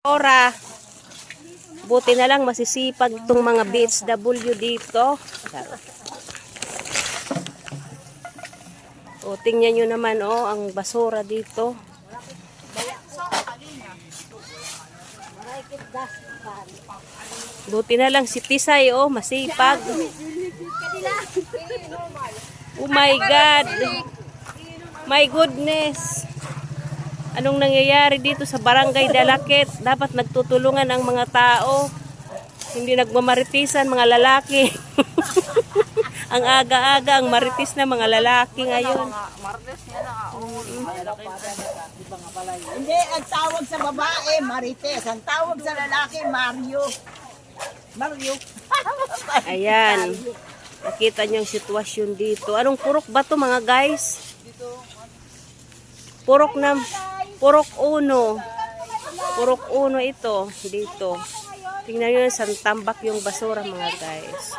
Ora, buti na lang masisipag itong mga BHW dito. O, tingnan nyo naman, ang basura dito. Buti na lang si Tisay, masipag. Oh my God. My goodness. Anong nangyayari dito sa Barangay Dalakit? Dapat nagtutulungan ang mga tao. Hindi nagmamaritisan mga lalaki. Ang aga-aga, ang maritis na mga lalaki ngayon. Hindi, ang tawag sa babae, Marites. Ang tawag sa lalaki, Mario. Mario. Ayan. Nakita niyo ang sitwasyon dito. Anong purok ba to mga guys? Purok uno. Purok uno ito. Dito. Tingnan nyo, tambak yung basura mga guys.